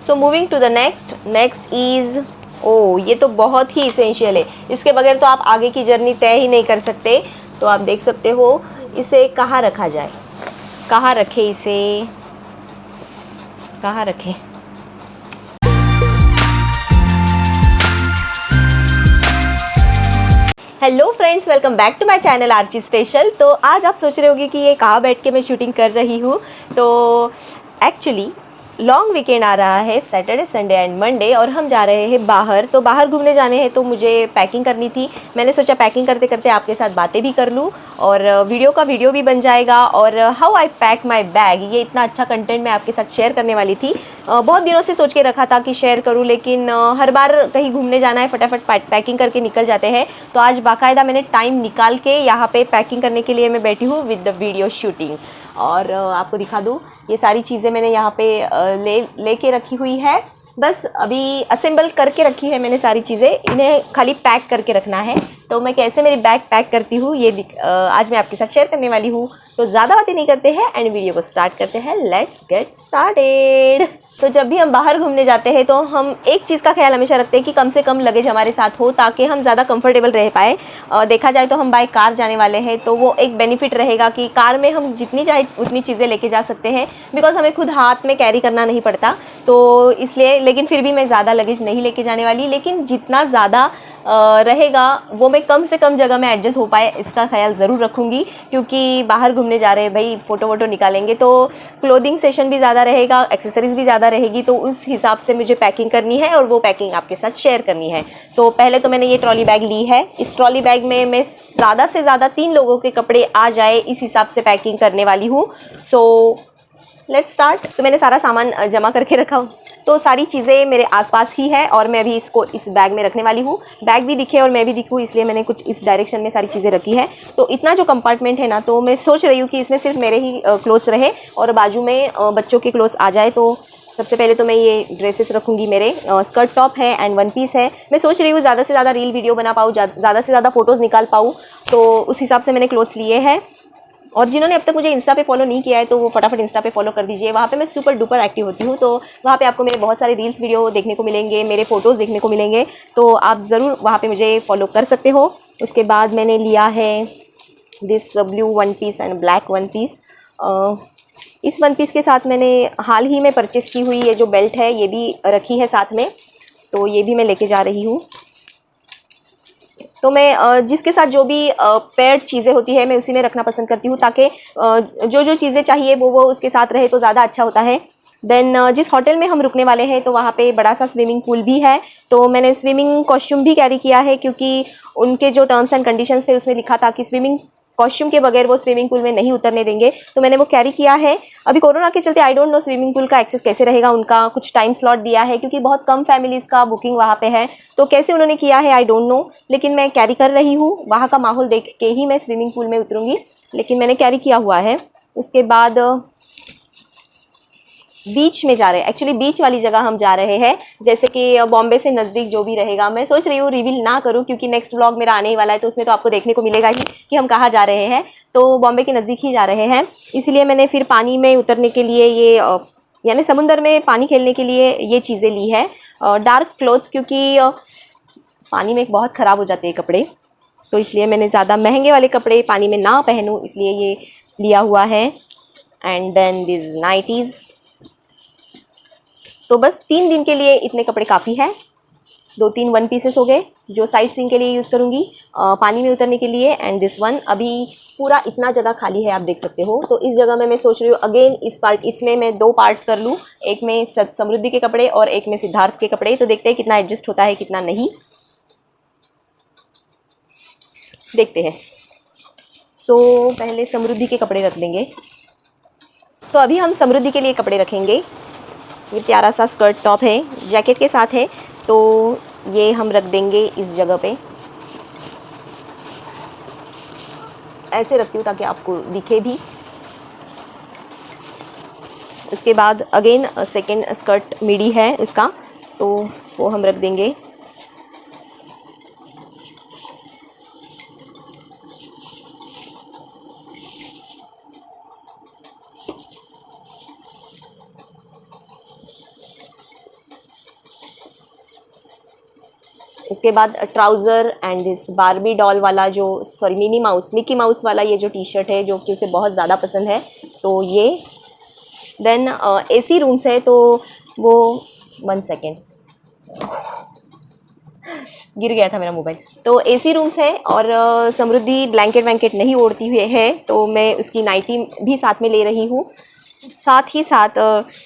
So moving to the next is, ओ ये तो बहुत ही इसेंशियल है, इसके बगैर तो आप आगे की जर्नी तय ही नहीं कर सकते। तो आप देख सकते हो इसे कहाँ रखा जाए, कहाँ रखे इसे, कहाँ रखें। Hello friends, welcome back to my channel Archi special. तो आज आप सोच रहे होंगे कि ये कहाँ बैठ के मैं शूटिंग कर रही हूँ। तो एक्चुअली लॉन्ग वीकेंड आ रहा है, सैटरडे संडे एंड मंडे, और हम जा रहे हैं बाहर। तो बाहर घूमने जाने हैं तो मुझे पैकिंग करनी थी। मैंने सोचा पैकिंग करते करते आपके साथ बातें भी कर लूँ और वीडियो भी बन जाएगा। और how I pack my bag, ये इतना अच्छा कंटेंट मैं आपके साथ शेयर करने वाली थी। बहुत दिनों से सोच के रखा था कि शेयर करूँ, लेकिन हर बार कहीं घूमने जाना है, फटाफट पैकिंग करके निकल जाते हैं। तो आज बाकायदा मैंने टाइम निकाल के यहाँ पे पैकिंग करने के लिए मैं बैठी हूँ विद द वीडियो शूटिंग। और आपको दिखा दूँ, ये सारी चीज़ें मैंने यहाँ पे लेके रखी हुई है। बस अभी असेंबल करके रखी है मैंने सारी चीज़ें, इन्हें खाली पैक करके रखना है। तो मैं कैसे मेरी बैग पैक करती हूँ ये आज मैं आपके साथ शेयर करने वाली हूँ। तो ज़्यादा बातें नहीं करते हैं एंड वीडियो को स्टार्ट करते हैं। Let's get started. तो जब भी हम बाहर घूमने जाते हैं तो हम एक चीज़ का ख्याल हमेशा रखते हैं कि कम से कम लगेज हमारे साथ हो, ताकि हम ज़्यादा कंफर्टेबल रह पाए। देखा जाए तो हम बाय कार जाने वाले हैं, तो वो एक बेनिफिट रहेगा कि कार में हम जितनी चाहे उतनी चीज़ें लेके जा सकते हैं, बिकॉज हमें खुद हाथ में कैरी करना नहीं पड़ता। तो इसलिए, लेकिन फिर भी मैं ज़्यादा लगेज नहीं लेके जाने वाली, लेकिन जितना ज़्यादा रहेगा वो मैं कम से कम जगह में एडजस्ट हो पाए इसका ख्याल ज़रूर रखूँगी। क्योंकि बाहर घूमने जा रहे हैं भाई, फ़ोटो वोटो निकालेंगे तो क्लोथिंग सेशन भी ज़्यादा रहेगा, एक्सेसरीज भी ज़्यादा रहेगी। तो उस हिसाब से मुझे पैकिंग करनी है और वो पैकिंग आपके साथ शेयर करनी है। तो पहले तो मैंने ये ट्रॉली बैग ली है। इस ट्रॉली बैग में मैं ज़्यादा से ज़्यादा 3 लोगों के कपड़े आ जाए इस हिसाब से पैकिंग करने वाली हूँ। सो लेट्स स्टार्ट। तो मैंने सारा सामान जमा करके रखा हूँ, तो सारी चीज़ें मेरे आसपास ही है और मैं अभी इसको इस बैग में रखने वाली हूँ। बैग भी दिखे और मैं भी दिखूँ, इसलिए मैंने कुछ इस डायरेक्शन में सारी चीज़ें रखी है। तो इतना जो कंपार्टमेंट है ना, तो मैं सोच रही हूँ कि इसमें सिर्फ मेरे ही क्लोथ्स रहे और बाजू में बच्चों के क्लोथ्स आ जाए। तो सबसे पहले तो मैं ये ड्रेसेस रखूँगी, मेरे स्कर्ट टॉप है एंड वन पीस है। मैं सोच रही हूँ ज़्यादा से ज़्यादा रील वीडियो बना पाऊँ, ज़्यादा से ज़्यादा फ़ोटोज़ निकाल पाऊँ, तो उस हिसाब से मैंने क्लोथ्स लिए हैं। और जिन्होंने अब तक मुझे इंस्टा पे फॉलो नहीं किया है तो वो फटाफट इंस्टा पे फॉलो कर दीजिए। वहाँ पे मैं सुपर डुपर एक्टिव होती हूँ, तो वहाँ पे आपको मेरे बहुत सारे रील्स वीडियो देखने को मिलेंगे, मेरे फोटोज़ देखने को मिलेंगे। तो आप ज़रूर वहाँ पे मुझे फॉलो कर सकते हो। उसके बाद मैंने लिया है this blue one piece and black one piece. इस वन पीस के साथ मैंने हाल ही में परचेस की हुई ये जो बेल्ट है ये भी रखी है साथ में, तो ये भी मैं लेके जा रही हूँ। तो मैं जिसके साथ जो भी पेयर्ड चीज़ें होती है मैं उसी में रखना पसंद करती हूँ, ताकि जो जो चीज़ें चाहिए वो उसके साथ रहे तो ज़्यादा अच्छा होता है। देन जिस होटल में हम रुकने वाले हैं तो वहाँ पे बड़ा सा स्विमिंग पूल भी है, तो मैंने स्विमिंग कॉस्ट्यूम भी कैरी किया है, क्योंकि उनके जो टर्म्स एंड कंडीशंस थे उसमें लिखा था कि स्विमिंग कॉस्ट्यूम के बगैर वो स्विमिंग पूल में नहीं उतरने देंगे। तो मैंने वो कैरी किया है। अभी कोरोना के चलते I don't know swimming pool का एक्सेस कैसे रहेगा, उनका कुछ टाइम स्लॉट दिया है क्योंकि बहुत कम फैमिलीज़ का बुकिंग वहाँ पे है, तो कैसे उन्होंने किया है आई डोंट नो, लेकिन मैं कैरी कर रही हूँ। वहाँ का माहौल देख के ही मैं स्विमिंग पूल में उतरूँगी, लेकिन मैंने कैरी किया हुआ है। उसके बाद बीच में जा रहे हैं, एक्चुअली बीच वाली जगह हम जा रहे हैं, जैसे कि बॉम्बे से नज़दीक जो भी रहेगा। मैं सोच रही हूँ रिवील ना करूँ क्योंकि नेक्स्ट व्लॉग मेरा आने ही वाला है, तो उसमें तो आपको देखने को मिलेगा ही कि हम कहाँ जा रहे हैं। तो बॉम्बे के नज़दीक ही जा रहे हैं, इसलिए मैंने फिर पानी में उतरने के लिए ये यानी समुंदर में पानी खेलने के लिए ये चीज़ें ली है, डार्क क्लोथ्स, क्योंकि पानी में बहुत ख़राब हो जाते हैं कपड़े, तो इसलिए मैंने ज़्यादा महंगे वाले कपड़े पानी में ना पहनूँ इसलिए ये लिया हुआ है। And then this nighties. तो बस 3 दिन के लिए इतने कपड़े काफ़ी है। 2-3 वन पीसेस हो गए जो साइट सीइंग के लिए यूज़ करूँगी, पानी में उतरने के लिए। एंड दिस वन, अभी पूरा इतना जगह खाली है आप देख सकते हो, तो इस जगह में मैं सोच रही हूँ अगेन इसमें मैं 2 पार्ट्स कर लूँ, एक में समृद्धि के कपड़े और एक में सिद्धार्थ के कपड़े। तो देखते हैं कितना एडजस्ट होता है कितना नहीं, देखते हैं। सो पहले समृद्धि के कपड़े रख लेंगे। तो अभी हम समृद्धि के लिए कपड़े रखेंगे। ये प्यारा सा स्कर्ट टॉप है, जैकेट के साथ है, तो ये हम रख देंगे इस जगह पे। ऐसे रखती हूँ ताकि आपको दिखे भी। उसके बाद अगेन सेकेंड स्कर्ट मिडी है उसका, तो वो हम रख देंगे। उसके बाद trouser and this Barbie doll वाला जो मिकी माउस वाला ये जो टी शर्ट है जो कि उसे बहुत ज़्यादा पसंद है, तो ये। देन एसी रूम्स है, तो वो 1 सेकेंड गिर गया था मेरा मोबाइल। तो एसी रूम्स है और समृद्धि ब्लैंकेट वैंकेट नहीं ओढ़ती हुई है, तो मैं उसकी नाइटी भी साथ में ले रही हूँ। साथ ही साथ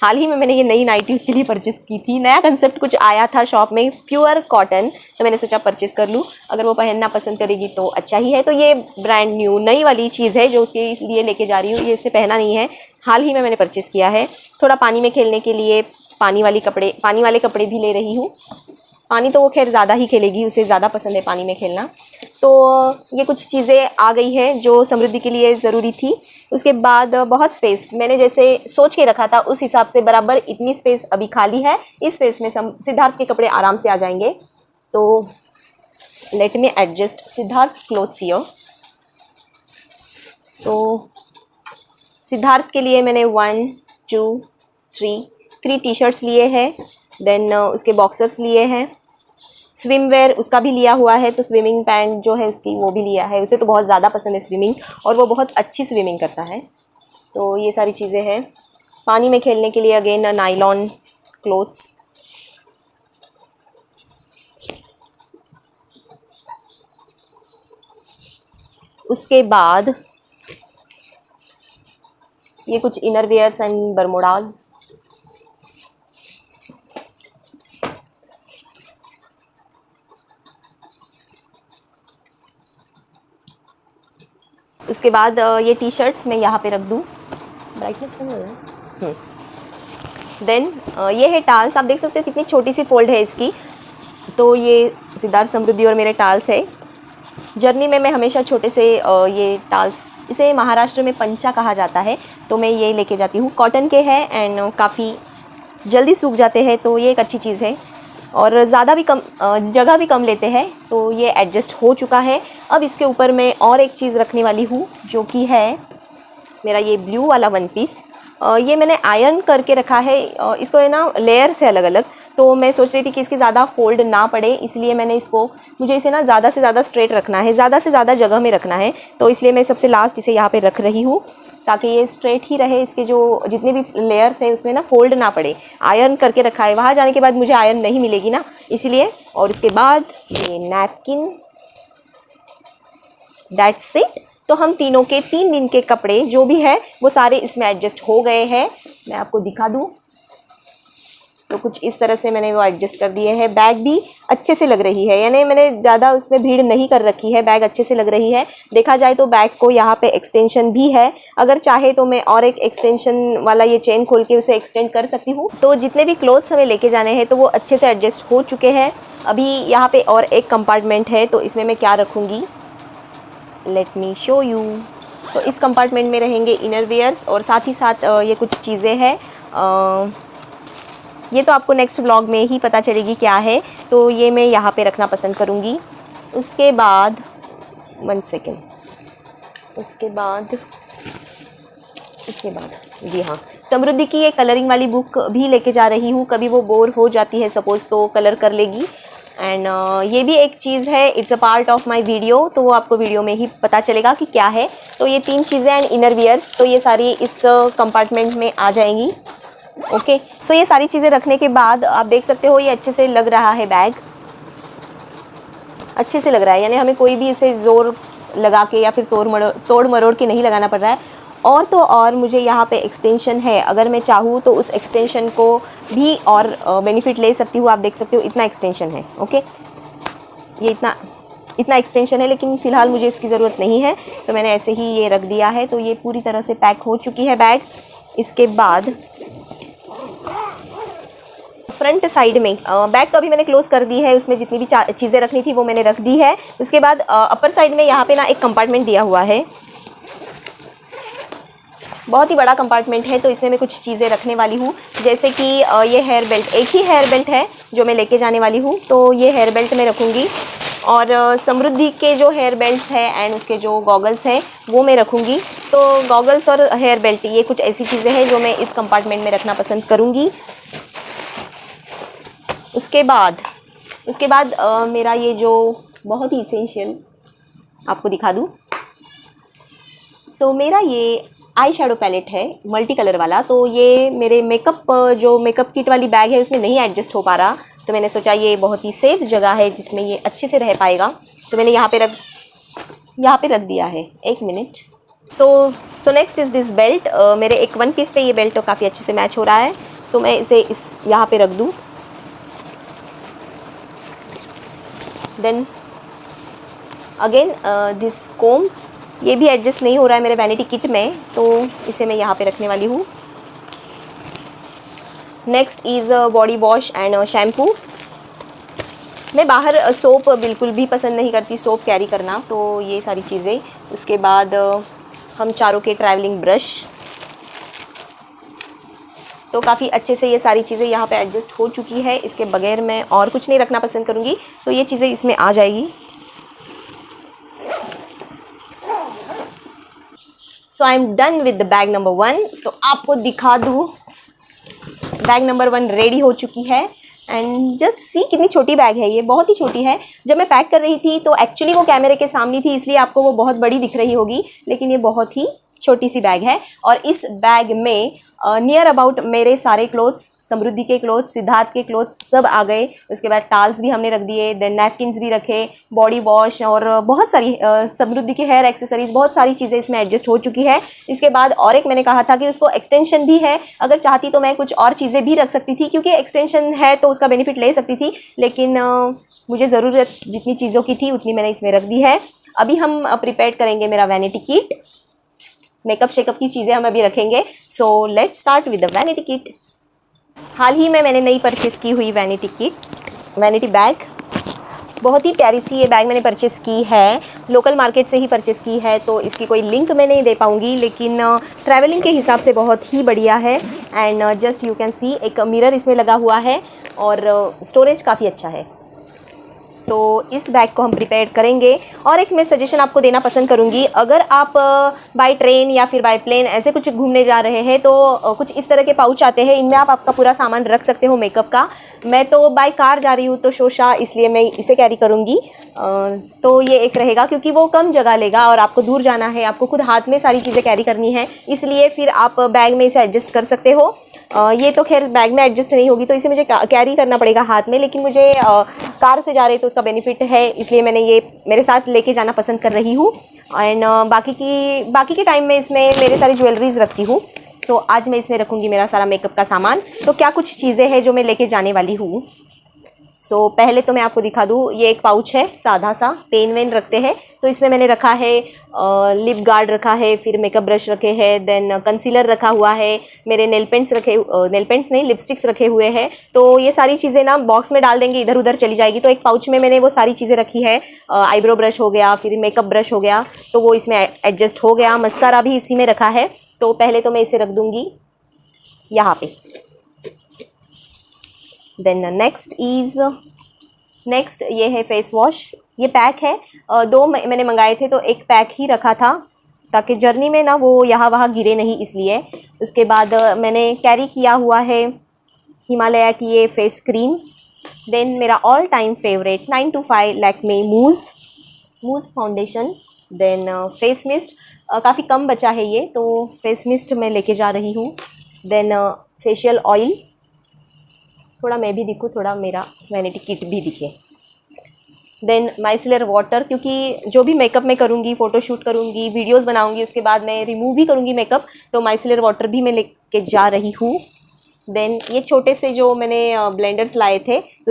हाल ही में मैंने ये नई नाइटी उसके लिए परचेस की थी। नया कंसेप्ट कुछ आया था शॉप में, प्योर कॉटन, तो मैंने सोचा परचेस कर लूँ, अगर वो पहनना पसंद करेगी तो अच्छा ही है। तो ये ब्रांड न्यू नई वाली चीज़ है जो उसके लिए लेके जा रही हूँ। ये इसने पहना नहीं है, हाल ही में मैंने परचेस किया है। थोड़ा पानी में खेलने के लिए पानी वाले कपड़े भी ले रही हूँ। पानी तो वो खैर ज़्यादा ही खेलेगी, उसे ज़्यादा पसंद है पानी में खेलना। तो ये कुछ चीज़ें आ गई हैं जो समृद्धि के लिए ज़रूरी थी। उसके बाद बहुत स्पेस मैंने जैसे सोच के रखा था उस हिसाब से बराबर इतनी स्पेस अभी खाली है। इस स्पेस में सिद्धार्थ के कपड़े आराम से आ जाएंगे। तो let me adjust Siddharth clothes here. तो सिद्धार्थ के लिए मैंने 1 2 3 टी शर्ट्स लिए हैं। देन उसके बॉक्सर्स लिए हैं। स्विमवेयर उसका भी लिया हुआ है, तो स्विमिंग पैंट जो है उसकी वो भी लिया है। उसे तो बहुत ज़्यादा पसंद है स्विमिंग और वो बहुत अच्छी स्विमिंग करता है। तो ये सारी चीज़ें हैं। पानी में खेलने के लिए अगेन नायलॉन क्लोथ्स। उसके बाद ये कुछ इनर वेयर्स एंड बरमोडाज। उसके बाद ये टी शर्ट्स मैं यहाँ पे रख दूँ, ब्राइटनेस कम हो रहा है। देन ये है टाल्स, आप देख सकते हो कितनी छोटी सी फोल्ड है इसकी। तो ये सिद्धार्थ समृद्धि और मेरे टाल्स है। जर्नी में मैं हमेशा छोटे से ये टाल्स, इसे महाराष्ट्र में पंचा कहा जाता है, तो मैं ये लेके जाती हूँ। कॉटन के हैं एंड काफ़ी जल्दी सूख जाते हैं, तो ये एक अच्छी चीज़ है और ज़्यादा भी कम जगह भी कम लेते हैं, तो ये एडजस्ट हो चुका है। अब इसके ऊपर मैं और एक चीज़ रखने वाली हूँ जो कि है मेरा ये ब्लू वाला 1 पीस। ये मैंने आयरन करके रखा है। इसको है ना लेयर से अलग अलग, तो मैं सोच रही थी कि इसके ज़्यादा फोल्ड ना पड़े, इसलिए मुझे इसे ना ज़्यादा से ज़्यादा स्ट्रेट रखना है, ज़्यादा से ज़्यादा जगह में रखना है। तो इसलिए मैं सबसे लास्ट इसे यहाँ पे रख रही हूँ ताकि ये स्ट्रेट ही रहे। इसके जो जितने भी लेयर्स हैं उसमें ना फोल्ड ना पड़े। आयरन करके रखा है, वहाँ जाने के बाद मुझे आयरन नहीं मिलेगी ना, इसलिए। और उसके बाद ये नैपकिन, दैट्स इट। तो हम तीनों के 3 दिन के कपड़े जो भी है वो सारे इसमें एडजस्ट हो गए हैं। मैं आपको दिखा दूं तो कुछ इस तरह से मैंने वो एडजस्ट कर दिए हैं। बैग भी अच्छे से लग रही है, यानी मैंने ज़्यादा उसमें भीड़ नहीं कर रखी है, बैग अच्छे से लग रही है। देखा जाए तो बैग को यहाँ पे एक्सटेंशन भी है, अगर चाहे तो मैं और एक एक्सटेंशन वाला ये चेन खोल के उसे एक्सटेंड कर सकती हूँ। तो जितने भी क्लोथ्स हमें लेके जाने हैं तो वो अच्छे से एडजस्ट हो चुके हैं। अभी यहाँ पे और एक कंपार्टमेंट है, तो इसमें मैं क्या रखूँगी, लेट मी शो यू। तो इस कंपार्टमेंट में रहेंगे इनर वेयर्स और साथ ही साथ ये कुछ चीज़ें हैं। ये तो आपको नेक्स्ट व्लॉग में ही पता चलेगी क्या है, तो ये मैं यहाँ पे रखना पसंद करूँगी। उसके बाद 1 सेकेंड, उसके बाद जी हाँ, समृद्धि की ये कलरिंग वाली बुक भी लेके जा रही हूँ। कभी वो बोर हो जाती है सपोज़ तो कलर कर लेगी। एंड ये भी एक चीज़ है, it's a part of my video, तो वो आपको वीडियो में ही पता चलेगा कि क्या है। तो ये 3 चीज़ें एंड इनर वियर्स, तो ये सारी इस कंपार्टमेंट में आ जाएंगी। ओके, सो ये सारी चीज़ें रखने के बाद आप देख सकते हो ये अच्छे से लग रहा है, बैग अच्छे से लग रहा है, यानी हमें कोई भी इसे ज़ोर लगा के या फिर तोड़ मरोड़ के नहीं लगाना पड़ रहा है। और तो और मुझे यहाँ पे एक्सटेंशन है, अगर मैं चाहूँ तो उस एक्सटेंशन को भी और बेनिफिट ले सकती हूँ। आप देख सकते हो इतना एक्सटेंशन है। ओके, ये इतना एक्सटेंशन है, लेकिन फ़िलहाल मुझे इसकी ज़रूरत नहीं है, तो मैंने ऐसे ही ये रख दिया है। तो ये पूरी तरह से पैक हो चुकी है बैग। इसके बाद फ्रंट साइड में बैग तो अभी मैंने क्लोज़ कर दी है, उसमें जितनी भी चीज़ें रखनी थी वो मैंने रख दी है। उसके बाद अपर साइड में यहाँ पे ना एक कंपार्टमेंट दिया हुआ है, बहुत ही बड़ा कंपार्टमेंट है, तो इसमें मैं कुछ चीज़ें रखने वाली हूँ। जैसे कि ये हेयर बेल्ट, एक ही हेयर बेल्ट है जो मैं लेके जाने वाली हूँ, तो ये हेयर बेल्ट मैं रखूँगी। और समृद्धि के जो हेयर बेल्ट्स है एंड उसके जो गॉगल्स हैं वो मैं रखूँगी। तो गॉगल्स और हेयर बेल्ट ये कुछ ऐसी चीज़ें हैं जो मैं इस कंपार्टमेंट में रखना पसंद करूँगी। उसके बाद मेरा ये जो बहुत ही इसेंशियल आपको दिखा दूँ, सो मेरा ये आई शेडो पैलेट है मल्टी कलर वाला। तो ये मेरे जो मेकअप किट वाली बैग है उसमें नहीं एडजस्ट हो पा रहा, तो मैंने सोचा ये बहुत ही सेफ़ जगह है जिसमें ये अच्छे से रह पाएगा, तो मैंने यहाँ पे रख दिया है। एक minute. So next is this belt. मेरे एक वन पीस पे ये बेल्ट तो काफ़ी अच्छे से मैच हो रहा है, तो मैं इसे यहाँ पे रख दूँ। देन अगेन दिस कोम, ये भी एडजस्ट नहीं हो रहा है मेरे वैनिटी किट में, तो इसे मैं यहाँ पे रखने वाली हूँ। Next is body wash and shampoo. मैं बाहर सोप बिल्कुल भी पसंद नहीं करती सोप कैरी करना, तो ये सारी चीज़ें। उसके बाद हम चारों के ट्रैवलिंग ब्रश, तो काफ़ी अच्छे से ये सारी चीज़ें यहाँ पे एडजस्ट हो चुकी है। इसके बगैर मैं और कुछ नहीं रखना पसंद करूँगी, तो ये चीज़ें इसमें आ जाएगी। So I am done with the bag number 1। तो आपको दिखा दूँ, बैग नंबर 1 रेडी हो चुकी है। एंड जस्ट सी कितनी छोटी बैग है, ये बहुत ही छोटी है। जब मैं पैक कर रही थी तो एक्चुअली वो कैमरे के सामने थी, इसलिए आपको वो बहुत बड़ी दिख रही होगी, लेकिन ये बहुत ही छोटी सी बैग है। और इस बैग में नियर अबाउट मेरे सारे क्लोथ्स, समृद्धि के क्लोथ्स, सिद्धार्थ के क्लोथ्स सब आ गए। उसके बाद टाल्स भी हमने रख दिए, देन नैपकिन्स भी रखे, बॉडी वॉश और बहुत सारी समृद्धि के हेयर एक्सेसरीज, बहुत सारी चीज़ें इसमें एडजस्ट हो चुकी है। इसके बाद और एक मैंने कहा था कि उसको एक्सटेंशन भी है, अगर चाहती तो मैं कुछ और चीज़ें भी रख सकती थी, क्योंकि एक्सटेंशन है तो उसका बेनिफिट ले सकती थी, लेकिन मुझे ज़रूरत जितनी चीज़ों की थी उतनी मैंने इसमें रख दी है। अभी हम प्रिपेयर करेंगे मेरा वैनिटी किट, मेकअप शेकअप की चीज़ें हम अभी रखेंगे। So let's start with the vanity kit. हाल ही में मैंने नई परचेज़ की हुई वैनिटी किट, वैनिटी बैग, बहुत ही प्यारी सी ये बैग मैंने परचेज़ की है, लोकल मार्केट से ही परचेज़ की है, तो इसकी कोई लिंक मैं नहीं दे पाऊँगी, लेकिन ट्रैवलिंग के हिसाब से बहुत ही बढ़िया है। And just you can see एक मिरर इसमें लगा हुआ है और स्टोरेज काफ़ी अच्छा है। तो इस बैग को हम प्रिपेयर करेंगे। और एक मैं सजेशन आपको देना पसंद करूंगी, अगर आप बाय ट्रेन या फिर बाय प्लेन ऐसे कुछ घूमने जा रहे हैं तो कुछ इस तरह के पाउच आते हैं, इनमें आप आपका पूरा सामान रख सकते हो मेकअप का। मैं तो बाय कार जा रही हूँ तो शोशा, इसलिए मैं इसे कैरी करूँगी। तो ये एक रहेगा, क्योंकि वो कम जगह लेगा और आपको दूर जाना है, आपको खुद हाथ में सारी चीज़ें कैरी करनी है, इसलिए फिर आप बैग में इसे एडजस्ट कर सकते हो। ये तो खैर बैग में एडजस्ट नहीं होगी, तो इसे मुझे कैरी करना पड़ेगा हाथ में, लेकिन मुझे कार से जा रहे तो उसका बेनिफिट है, इसलिए मैंने ये मेरे साथ लेके जाना पसंद कर रही हूँ। एंड बाकी के टाइम में इसमें मेरे सारी ज्वेलरीज रखती हूँ। सो आज मैं इसमें रखूँगी मेरा सारा मेकअप का सामान। तो क्या कुछ चीज़ें हैं जो मैं लेके जाने वाली हूँ। सो पहले तो मैं आपको दिखा दूँ, ये एक पाउच है सादा सा, पेन वेन रखते हैं, तो इसमें मैंने रखा है लिप गार्ड रखा है, फिर मेकअप ब्रश रखे हैं, देन कंसीलर रखा हुआ है, मेरे नेल पेंट्स नहीं लिपस्टिक्स रखे हुए हैं। तो ये सारी चीज़ें ना बॉक्स में डाल देंगे, इधर उधर चली जाएगी, तो एक पाउच में मैंने वो सारी चीज़ें रखी है। आईब्रो ब्रश हो गया, फिर मेकअप ब्रश हो गया, तो वो इसमें एडजस्ट हो गया। मस्कारा भी इसी में रखा है, तो पहले तो मैं इसे रख दूँगी यहाँ पे। देन नेक्स्ट ये है फेस वॉश, ये पैक है, 2 मैंने मंगाए थे, तो एक पैक ही रखा था ताकि जर्नी में ना वो यहाँ वहाँ गिरे नहीं, इसलिए। उसके बाद मैंने कैरी किया हुआ है हिमालय की ये फेस क्रीम। देन मेरा ऑल टाइम फेवरेट 925 लैक्मे मूज़ फाउंडेशन। देन फेस मिस्ट, काफ़ी कम बचा है ये, तो फेस मिस्ट मैं लेके जा रही हूँ। देन फेशियल ऑयल, थोड़ा मैं भी दिखूँ, थोड़ा मेरा वैनिटी किट भी दिखे। देन माइसलर वाटर, क्योंकि जो भी मेकअप मैं करूँगी, फ़ोटोशूट करूँगी, वीडियोस बनाऊँगी, उसके बाद मैं रिमूव भी करूँगी मेकअप, तो माइसलर वाटर भी मैं लेके जा रही हूँ। देन ये छोटे से जो मैंने ब्लेंडर्स लाए थे, तो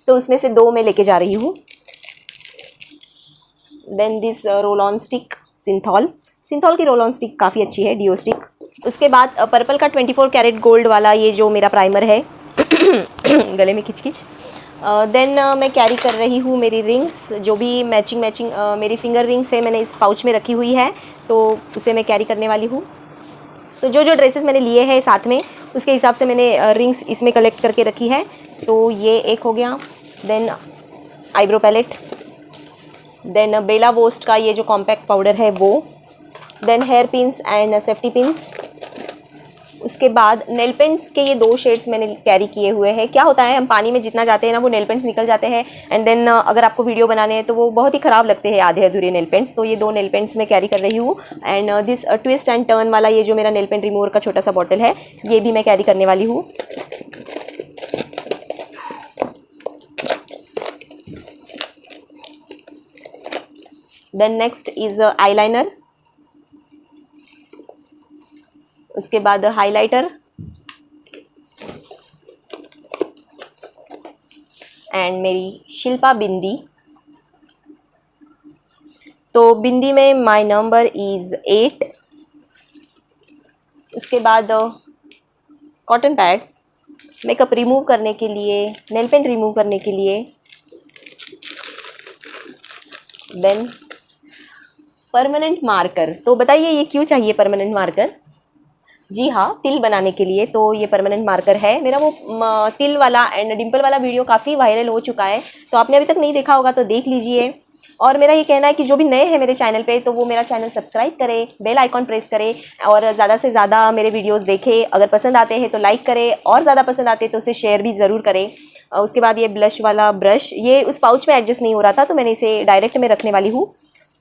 उसमें से 2 मैं लेके जा रही हूँ। Then this roll on stick Cinthol की रोल ऑन स्टिक काफ़ी अच्छी है, डिओ स्टिक। उसके बाद पर्पल का 24 कैरेट गोल्ड वाला ये जो मेरा प्राइमर है गले में खिच देन मैं कैरी कर रही हूँ मेरी रिंग्स, जो भी मैचिंग मेरी फिंगर रिंग्स है, मैंने इस पाउच में रखी हुई है, तो उसे मैं कैरी करने वाली हूँ। तो जो ड्रेसेस मैंने लिए हैं साथ में, उसके हिसाब से मैंने रिंग्स इसमें कलेक्ट करके रखी है। तो ये एक हो गया। Then eyebrow palette, then Bella Voste का ये जो कॉम्पैक्ट पाउडर है वो, then hair pins and safety pins, उसके बाद नेल पेंट्स के ये 2 शेड्स मैंने कैरी किए हुए हैं। क्या होता है, हम पानी में जितना जाते हैं ना वो नेल पेंट्स निकल जाते हैं, एंड देन अगर आपको वीडियो बनाने हैं तो वो बहुत ही ख़राब लगते हैं आधे अधूरे नेल पेंट्स। तो ये 2 नेल पेंट्स मैं कैरी कर रही हूँ। And this twist and turn वाला ये जो मेरा नेल पेंट रिमूवर का छोटा सा बॉटल है, ये भी मैं कैरी करने वाली हूँ। देन नेक्स्ट इज आईलाइनर, उसके बाद हाइलाइटर एंड मेरी शिल्पा बिंदी। तो बिंदी में माय नंबर इज़ 8। उसके बाद कॉटन पैड्स मेकअप रिमूव करने के लिए, नेल पेंट रिमूव करने के लिए। Then permanent marker. तो बताइए ये क्यों चाहिए परमानेंट मार्कर? जी हाँ, तिल बनाने के लिए। तो ये परमानेंट मार्कर है मेरा। वो तिल वाला एंड डिम्पल वाला वीडियो काफ़ी वायरल हो चुका है, तो आपने अभी तक नहीं देखा होगा तो देख लीजिए। और मेरा ये कहना है कि जो भी नए हैं मेरे चैनल पे, तो वो मेरा चैनल सब्सक्राइब करें, बेल आइकॉन प्रेस करें और ज़्यादा से ज़्यादा मेरे वीडियोस देखें। अगर पसंद आते हैं तो लाइक करें, और ज़्यादा पसंद आते हैं तो उसे शेयर भी ज़रूर करें। उसके बाद ये ब्लश वाला ब्रश, ये उस पाउच में एडजस्ट नहीं हो रहा था तो मैंने इसे डायरेक्ट में रखने वाली हूँ।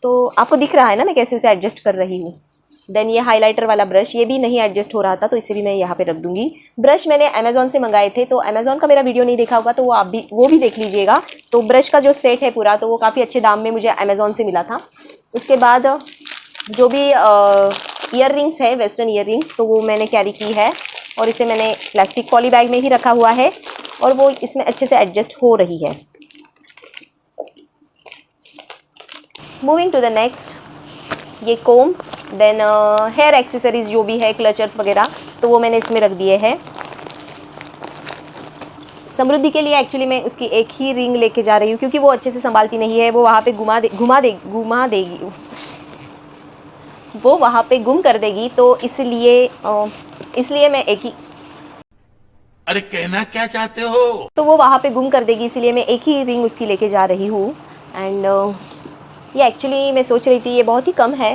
तो आपको दिख रहा है ना मैं कैसे उसे एडजस्ट कर रही हूँ। देन ये हाइलाइटर वाला ब्रश, ये भी नहीं एडजस्ट हो रहा था तो इसे भी मैं यहाँ पे रख दूँगी। ब्रश मैंने अमेज़ॉन से मंगाए थे, तो अमेज़ॉन का मेरा वीडियो नहीं देखा होगा तो वो भी देख लीजिएगा। तो ब्रश का जो सेट है पूरा, तो वो काफ़ी अच्छे दाम में मुझे अमेज़ॉन से मिला था। उसके बाद जो भी ईयर रिंग्स है, वेस्टर्न ईयर रिंग्स, तो वो मैंने कैरी की है और इसे मैंने प्लास्टिक पॉली बैग में ही रखा हुआ है और वो इसमें अच्छे से एडजस्ट हो रही है। मूविंग टू द नेक्स्ट, ये कोम। देन हेयर एक्सेसरीज जो भी है, क्लचर्स वगैरह, तो वो मैंने इसमें रख दिए हैं। समृद्धि के लिए एक्चुअली मैं उसकी एक ही रिंग लेके जा रही हूँ क्योंकि वो अच्छे से संभालती नहीं है। वो वहाँ पे वो वहाँ पे गुम कर देगी, तो इसलिए मैं एक ही, अरे कहना क्या चाहते हो? तो वो वहाँ पे गुम कर देगी, इसलिए मैं एक ही रिंग उसकी लेके जा रही हूँ। एंड ये एक्चुअली मैं सोच रही थी, ये बहुत ही कम है।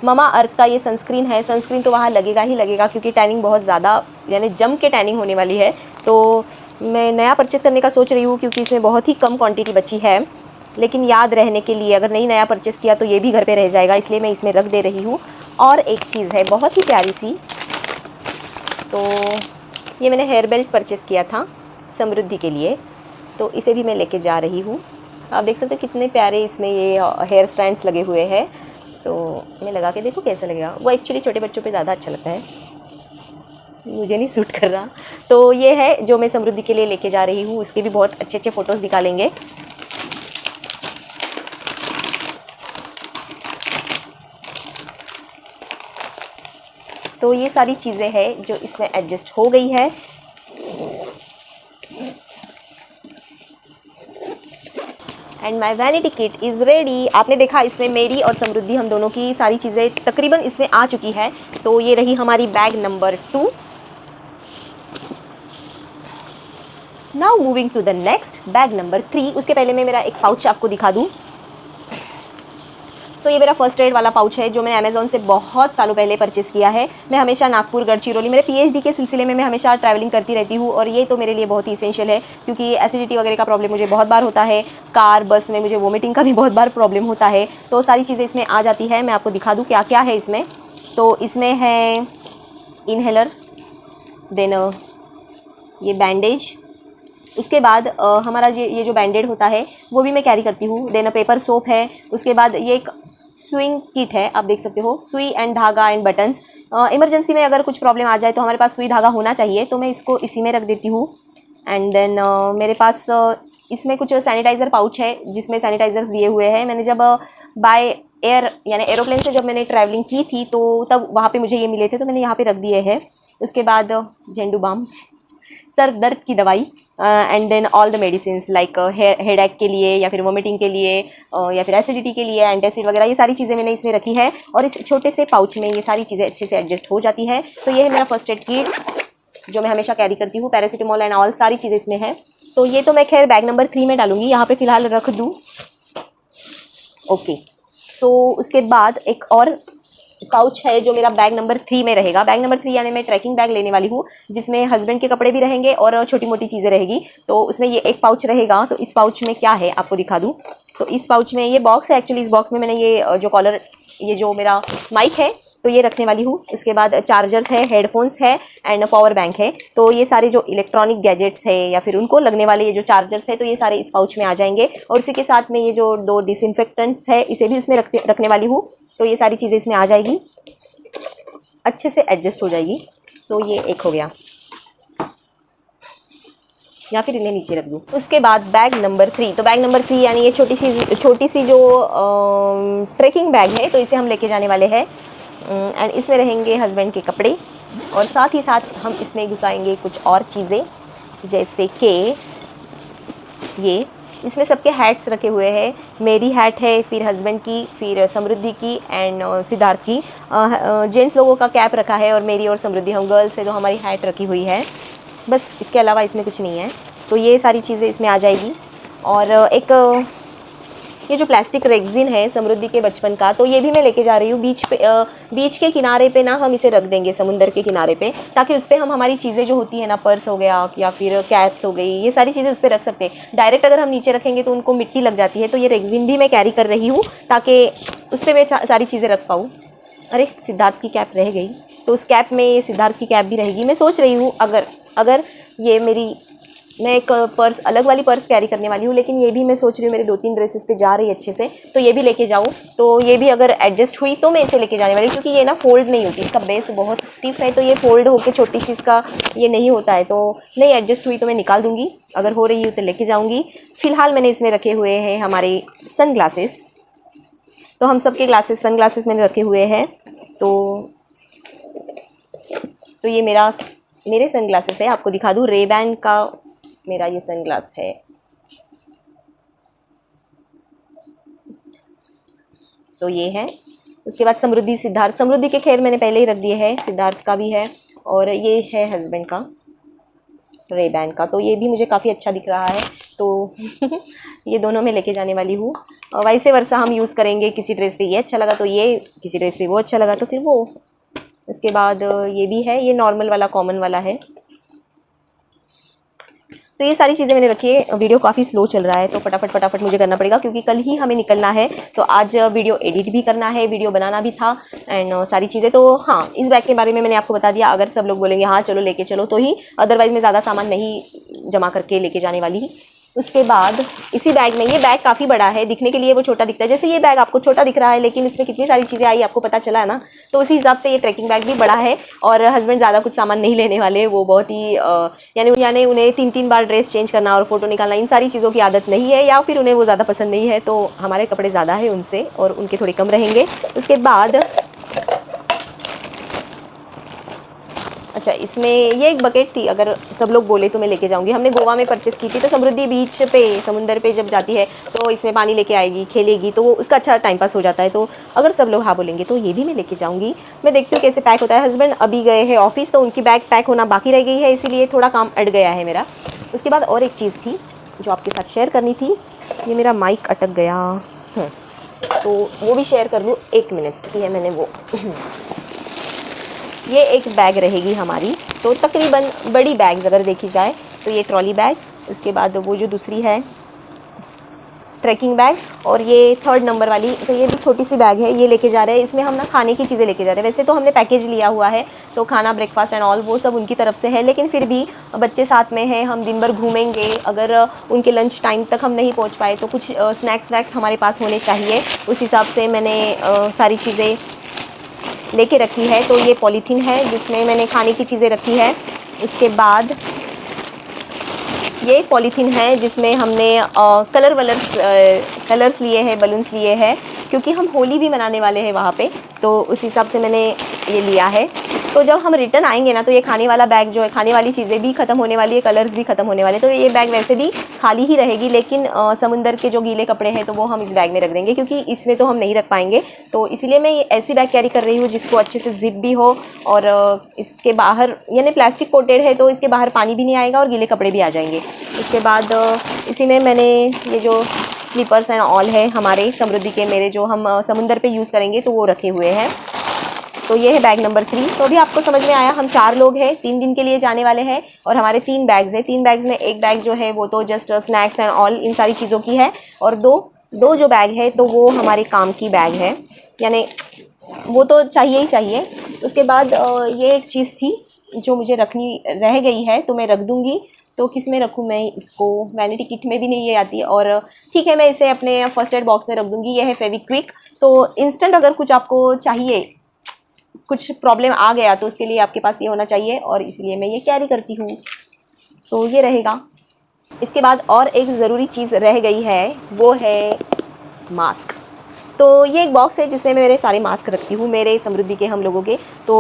ममा अर्थ का ये सनस्क्रीन है। सनस्क्रीन तो वहाँ लगेगा ही लगेगा क्योंकि टैनिंग बहुत ज़्यादा, यानी जम के टैनिंग होने वाली है। तो मैं नया परचेज़ करने का सोच रही हूँ क्योंकि इसमें बहुत ही कम क्वांटिटी बची है, लेकिन याद रहने के लिए अगर नहीं नया परचेज़ किया तो ये भी घर पे रह जाएगा, इसलिए मैं इसमें रख दे रही हूँ। और एक चीज़ है बहुत ही प्यारी सी, तो ये मैंने हेयर बेल्ट परचेज़ किया था समृद्धि के लिए, तो इसे भी मैं लेके जा रही हूँ। आप देख सकते हो कितने प्यारे इसमें ये हेयर स्टैंड्स लगे हुए हैं। तो मैं लगा के देखो कैसा लगेगा। वो एक्चुअली छोटे बच्चों पे ज़्यादा अच्छा लगता है, मुझे नहीं सूट कर रहा। तो ये है जो मैं समृद्धि के लिए लेके जा रही हूँ। उसके भी बहुत अच्छे अच्छे फ़ोटोज़ निकालेंगे। तो ये सारी चीज़ें हैं जो इसमें एडजस्ट हो गई है। And my vanity kit is ready. आपने देखा इसमें मेरी और समृद्धि, हम दोनों की सारी चीज़ें तकरीबन इसमें आ चुकी है। तो ये रही हमारी bag number 2। Now moving to the next, bag number 3। उसके पहले मैं मेरा एक पाउच आपको दिखा दूँ। तो ये मेरा फर्स्ट एड वाला पाउच है जो मैंने अमेज़ॉन से बहुत सालों पहले परचेज़ किया है। मैं हमेशा नागपुर, गढ़चिरौली, मेरे पीएचडी के सिलसिले में मैं हमेशा ट्रैवलिंग करती रहती हूँ और ये तो मेरे लिए बहुत ही इसेंशियल है क्योंकि एसिडिटी वगैरह का प्रॉब्लम मुझे बहुत बार होता है। कार, बस में मुझे वोमिटिंग का भी बहुत बार प्रॉब्लम होता है। तो सारी चीज़ें इसमें आ जाती है। मैं आपको दिखा दूँ क्या क्या है इसमें। तो इसमें है इनहेलर, देन ये बैंडेज, उसके बाद हमारा ये जो बैंडेड होता है वो भी मैं कैरी करती हूँ। देन पेपर सोप है। उसके बाद ये एक सुइंग किट है, आप देख सकते हो, सुई एंड धागा एंड बटन्स। इमरजेंसी में अगर कुछ प्रॉब्लम आ जाए तो हमारे पास सुई धागा होना चाहिए, तो मैं इसको इसी में रख देती हूँ। एंड देन मेरे पास इसमें कुछ सैनिटाइज़र पाउच है जिसमें सैनिटाइज़र्स दिए हुए हैं। मैंने जब बाय एयर यानी एरोप्लेन से जब मैंने ट्रैवलिंग की थी तो तब वहाँ पे मुझे ये मिले थे, तो मैंने यहाँ पे रख दिए हैं। उसके बाद झंडू बाम, सर दर्द की दवाई, and then all the medicine like headache के लिए या फिर वोमिटिंग के लिए या फिर एसिडिटी के लिए एंटासिड वगैरह, ये सारी चीज़ें मैंने इसमें रखी है। और इस छोटे से पाउच में ये सारी चीज़ें अच्छे से एडजस्ट हो जाती है। तो ये है मेरा फर्स्ट एड किट जो मैं हमेशा कैरी करती हूँ। पैरासीटामोल एंड ऑल सारी चीज़ें इसमें हैं। तो ये तो मैं खैर बैग नंबर 3 में डालूंगी, यहाँ पे फ़िलहाल रख दूँ। ओके, सो उसके बाद एक और पाउच है जो मेरा बैग नंबर 3 में रहेगा। बैग नंबर 3 यानी मैं ट्रैकिंग बैग लेने वाली हूँ जिसमें हस्बैंड के कपड़े भी रहेंगे और छोटी मोटी चीज़ें रहेगी। तो उसमें ये एक पाउच रहेगा। तो इस पाउच में क्या है आपको दिखा दूँ। तो इस पाउच में ये बॉक्स है एक्चुअली। इस बॉक्स में मैंने ये जो कॉलर, ये जो मेरा माइक है तो ये रखने वाली हूँ। इसके बाद चार्जर्स है, हेडफोन्स है एंड पावर बैंक है। तो ये सारे जो इलेक्ट्रॉनिक गैजेट्स है या फिर उनको लगने वाले ये जो चार्जर्स है तो ये सारे इस पाउच में आ जाएंगे। और इसी के साथ में ये जो 2 डिसइंफेक्टेंट्स है इसे भी उसमें रखने वाली हूँ। तो ये सारी चीज़ें इसमें आ जाएगी, अच्छे से एडजस्ट हो जाएगी। सो ये एक हो गया, या फिर इन्हें नीचे रख दूँ। उसके बाद बैग नंबर 3। तो बैग नंबर 3 यानी ये छोटी सी जो ट्रैकिंग बैग है तो इसे हम लेके जाने वाले हैं। एंड इसमें रहेंगे हस्बैंड के कपड़े और साथ ही साथ हम इसमें घुसाएंगे कुछ और चीज़ें, जैसे कि ये इसमें सबके हैट्स रखे हुए हैं। मेरी हैट है, फिर हस्बैंड की, फिर समृद्धि की एंड सिद्धार्थ की। जेंट्स लोगों का कैप रखा है और मेरी और समृद्धि, हम गर्ल्स है तो हमारी हैट रखी हुई है। बस इसके अलावा इसमें कुछ नहीं है। तो ये सारी चीज़ें इसमें आ जाएगी। और एक ये जो प्लास्टिक रेक्सिन है समृद्धि के बचपन का, तो ये भी मैं लेके जा रही हूँ। बीच के किनारे पे ना हम इसे रख देंगे, समुंदर के किनारे पे, ताकि उस पर हम हमारी चीज़ें जो होती है ना, पर्स हो गया या फिर कैप्स हो गई, ये सारी चीज़ें उस पर रख सकते हैं। डायरेक्ट अगर हम नीचे रखेंगे तो उनको मिट्टी लग जाती है। तो ये रेक्सिन भी मैं कैरी कर रही हूँ ताकि उस पर मैं सारी चीज़ें रख पाऊँ। अरे सिद्धार्थ की कैप रह गई, तो उस कैप में सिद्धार्थ की कैप भी रहेगी। मैं सोच रही हूँ अगर ये मैं एक पर्स, अलग वाली पर्स कैरी करने वाली हूँ, लेकिन ये भी मैं सोच रही हूँ मेरे 2-3 ड्रेसेस पे जा रही है अच्छे से, तो ये भी लेके जाऊँ। तो ये भी अगर एडजस्ट हुई तो मैं इसे लेके जाने वाली हूँ, क्योंकि ये ना फोल्ड नहीं होती, इसका बेस बहुत स्टिफ है। तो ये फोल्ड होकर छोटी सी इसका ये नहीं होता है। तो नहीं एडजस्ट हुई तो मैं निकाल दूँगी, अगर हो रही हो तो लेके जाऊँगी। फ़िलहाल मैंने इसमें रखे हुए हैं हमारे सन ग्लासेस। तो हम सबके सन ग्लासेस मैंने रखे हुए हैं। तो ये मेरे सन ग्लासेस है। आपको दिखा दूँ, रेबैन का मेरा ये सन ग्लास है। सो ये है। उसके बाद समृद्धि के खैर मैंने पहले ही रख दिए हैं, सिद्धार्थ का भी है। और ये है हस्बैंड का, रेबैन का। तो ये भी मुझे काफ़ी अच्छा दिख रहा है। तो ये दोनों मैं लेके जाने वाली हूँ। वैसे वर्षा हम यूज़ करेंगे, किसी ड्रेस पे ये अच्छा लगा तो ये, किसी ड्रेस पे वो अच्छा लगा तो फिर वो। उसके बाद ये भी है, ये नॉर्मल वाला, कॉमन वाला है। तो ये सारी चीज़ें मैंने रखी है। वीडियो काफ़ी स्लो चल रहा है तो फटाफट मुझे करना पड़ेगा, क्योंकि कल ही हमें निकलना है। तो आज वीडियो एडिट भी करना है, वीडियो बनाना भी था एंड सारी चीज़ें। तो हाँ, इस बैग के बारे में मैंने आपको बता दिया। अगर सब लोग बोलेंगे हाँ चलो लेके चलो तो ही, अदरवाइज़ मैं ज़्यादा सामान नहीं जमा करके लेके जाने वाली। उसके बाद इसी बैग में, ये बैग काफ़ी बड़ा है, दिखने के लिए वो छोटा दिखता है। जैसे ये बैग आपको छोटा दिख रहा है, लेकिन इसमें कितनी सारी चीज़ें आई आपको पता चला है ना। तो उसी हिसाब से ये ट्रैकिंग बैग भी बड़ा है। और हस्बैंड ज़्यादा कुछ सामान नहीं लेने वाले, वो बहुत ही यानी उन्हें 3-3 बार ड्रेस चेंज करना और फोटो निकालना, इन सारी चीज़ों की आदत नहीं है, या फिर उन्हें वो ज़्यादा पसंद नहीं है। तो हमारे कपड़े ज़्यादा है उनसे और उनके थोड़े कम रहेंगे। उसके बाद अच्छा, इसमें ये एक बकेट थी, अगर सब लोग बोले तो मैं लेके जाऊंगी। हमने गोवा में परचेस की थी। तो समृद्धि बीच पे, समुंदर पे जब जाती है तो इसमें पानी लेके आएगी, खेलेगी, तो वो उसका अच्छा टाइम पास हो जाता है। तो अगर सब लोग हाँ बोलेंगे तो ये भी मैं लेके जाऊंगी। मैं देखती हूँ कैसे पैक होता है। हस्बैंड अभी गए हैं ऑफिस, तो उनकी बैग पैक होना बाकी रह गई है, इसीलिए थोड़ा काम अट गया है मेरा। उसके बाद और एक चीज़ थी जो आपके साथ शेयर करनी थी। ये मेरा माइक अटक गया, तो वो भी शेयर कर लूँ। 1 मिनट की है मैंने वो। ये एक बैग रहेगी हमारी, तो तकरीबन बड़ी बैग्स अगर देखी जाए तो ये ट्रॉली बैग, उसके बाद वो जो दूसरी है ट्रैकिंग बैग, और ये 3rd नंबर वाली, तो ये भी छोटी सी बैग है, ये लेके जा रहे हैं। इसमें हम ना खाने की चीज़ें लेके जा रहे हैं। वैसे तो हमने पैकेज लिया हुआ है, तो खाना, ब्रेकफास्ट एंड ऑल वो सब उनकी तरफ से है, लेकिन फिर भी बच्चे साथ में हैं, हम दिन भर घूमेंगे। अगर उनके लंच टाइम तक हम नहीं पहुँच पाए तो कुछ स्नैक्स वैक्स हमारे पास होने चाहिए। उस हिसाब से मैंने सारी चीज़ें लेके रखी है। तो ये पॉलीथीन है जिसमें मैंने खाने की चीज़ें रखी है। उसके बाद ये एक पॉलीथीन है जिसमें हमने कलर्स लिए हैं, बलून्स लिए हैं, क्योंकि हम होली भी मनाने वाले हैं वहाँ पे। तो उस हिसाब से मैंने ये लिया है। तो जब हम रिटर्न आएंगे ना, तो ये खाने वाला बैग जो है, खाने वाली चीज़ें भी ख़त्म होने वाली है, कलर्स भी ख़त्म होने वाले। तो ये बैग वैसे भी खाली ही रहेगी, लेकिन समुंदर के जो गीले कपड़े हैं तो वो हम इस बैग में रख देंगे, क्योंकि इसमें तो हम नहीं रख पाएंगे। तो इसीलिए मैं ये ऐसी बैग कैरी कर रही हूँ जिसको अच्छे से जिप भी हो, और इसके बाहर यानी प्लास्टिक कोटेड है, तो इसके बाहर पानी भी नहीं आएगा और गीले कपड़े भी आ जाएंगे। उसके बाद इसी में मैंने ये जो स्लीपर्स एंड ऑल है हमारे समृद्धि के, मेरे जो हम समुंदर पे यूज़ करेंगे तो वो रखे हुए हैं। तो ये है बैग नंबर 3। तो अभी आपको समझ में आया, हम 4 लोग हैं, 3 दिन के लिए जाने वाले हैं और हमारे 3 बैग्स हैं। 3 बैग्स में एक बैग जो है वो तो just snacks and all in सारी चीज़ों की है, और दो जो बैग है तो वो हमारे काम की बैग है, यानी वो तो चाहिए ही चाहिए। उसके बाद ये एक चीज़ थी जो मुझे रखनी रह गई है, तो मैं रख दूँगी। तो किस में रखूँ मैं इसको? वैनिटी किट में भी नहीं ये आती है, और ठीक है मैं इसे अपने फर्स्ट एड बॉक्स में रख दूँगी। ये है फेविक्विक। तो इंस्टेंट अगर कुछ आपको चाहिए, कुछ प्रॉब्लम आ गया, तो उसके लिए आपके पास ये होना चाहिए, और इसलिए मैं ये कैरी करती हूँ। तो ये रहेगा। इसके बाद और एक ज़रूरी चीज़ रह गई है, वो है मास्क। तो ये एक बॉक्स है जिसमें मैं मेरे सारे मास्क रखती हूँ, मेरे समृद्धि के, हम लोगों के। तो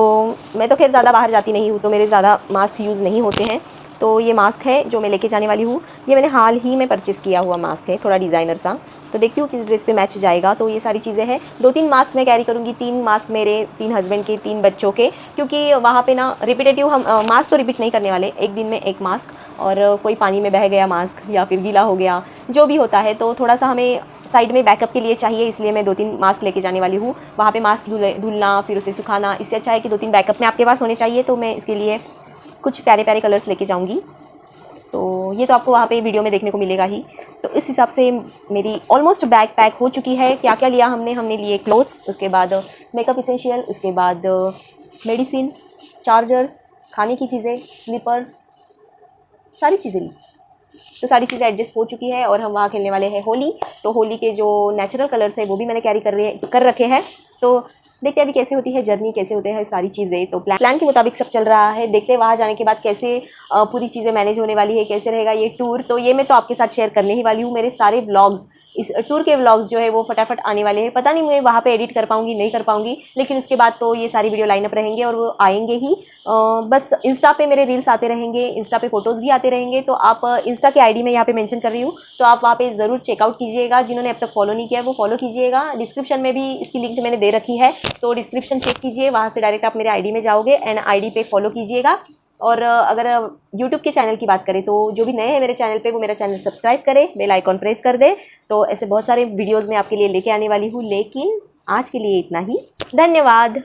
मैं तो खैर ज़्यादा बाहर जाती नहीं हूँ, तो मेरे ज़्यादा मास्क यूज़ नहीं होते हैं। तो ये मास्क है जो मैं लेके जाने वाली हूँ। ये मैंने हाल ही में परचेज़ किया हुआ मास्क है, थोड़ा डिज़ाइनर सा। तो देखती हूँ किस ड्रेस पे मैच जाएगा। तो ये सारी चीज़ें हैं। 2-3 मास्क मैं कैरी करूँगी, 3 मास्क मेरे, 3 हस्बैंड के, 3 बच्चों के, क्योंकि वहाँ पे ना रिपीटेटिव हम मास्क तो रिपीट नहीं करने वाले, एक दिन में एक मास्क, और कोई पानी में बह गया मास्क या फिर गीला हो गया, जो भी होता है, तो थोड़ा सा हमें साइड में बैकअप के लिए चाहिए, इसलिए मैं 2-3 मास्क लेके जाने वाली हूँ। वहाँ पे मास्क धुलना फिर उसे सुखाना, इससे अच्छा है कि 2-3 बैकअप में आपके पास होने चाहिए। तो मैं इसके लिए कुछ प्यारे प्यारे कलर्स लेके जाऊँगी। तो ये तो आपको वहाँ पे वीडियो में देखने को मिलेगा ही। तो इस हिसाब से मेरी ऑलमोस्ट बैग पैक हो चुकी है। क्या क्या लिया हमने लिए क्लोथ्स, उसके बाद मेकअप इसेंशियल, उसके बाद मेडिसिन, चार्जर्स, खाने की चीज़ें, स्लीपर्स, सारी चीज़ें ली। तो सारी चीज़ें एडजस्ट हो चुकी है, और हम वहाँ खेलने वाले हैं होली। तो होली के जो नेचुरल कलर्स है वो भी मैंने कैरी कर रखे हैं। तो देखते हैं अभी कैसे होती है जर्नी, कैसे होते हैं सारी चीज़ें। तो प्लान के मुताबिक सब चल रहा है। देखते हैं वहाँ जाने के बाद कैसे पूरी चीज़ें मैनेज होने वाली है, कैसे रहेगा ये टूर। तो ये मैं तो आपके साथ शेयर करने ही वाली हूँ। मेरे सारे व्लॉग्स, इस टूर के व्लॉग्स जो है वो फटाफट आने वाले हैं। पता नहीं मैं वहाँ पे एडिट कर पाऊँगी नहीं कर पाऊँगी, लेकिन उसके बाद तो ये सारी वीडियो लाइनअप रहेंगे और वो आएंगे ही। बस इंस्टा पे मेरे रील्स आते रहेंगे, इंस्टा पे फोटोज़ भी आते रहेंगे। तो आप इंस्टा के आईडी में यहाँ पे मेंशन कर रही हूँ, तो आप वहाँ पे ज़रूर चेकआउट कीजिएगा। जिन्होंने अब तक फॉलो नहीं किया वो फॉलो कीजिएगा। डिस्क्रिप्शन में भी इसकी लिंक मैंने दे रखी है, तो डिस्क्रिप्शन चेक कीजिए, वहाँ से डायरेक्ट आप मेरे आईडी में जाओगे एंड आईडी पे फॉलो कीजिएगा। और अगर यूट्यूब के चैनल की बात करें तो जो भी नए हैं मेरे चैनल पे वो मेरा चैनल सब्सक्राइब करें, बेल आइकॉन प्रेस कर दे। तो ऐसे बहुत सारे वीडियोज़ मैं आपके लिए लेके आने वाली हूँ, लेकिन आज के लिए इतना ही। धन्यवाद।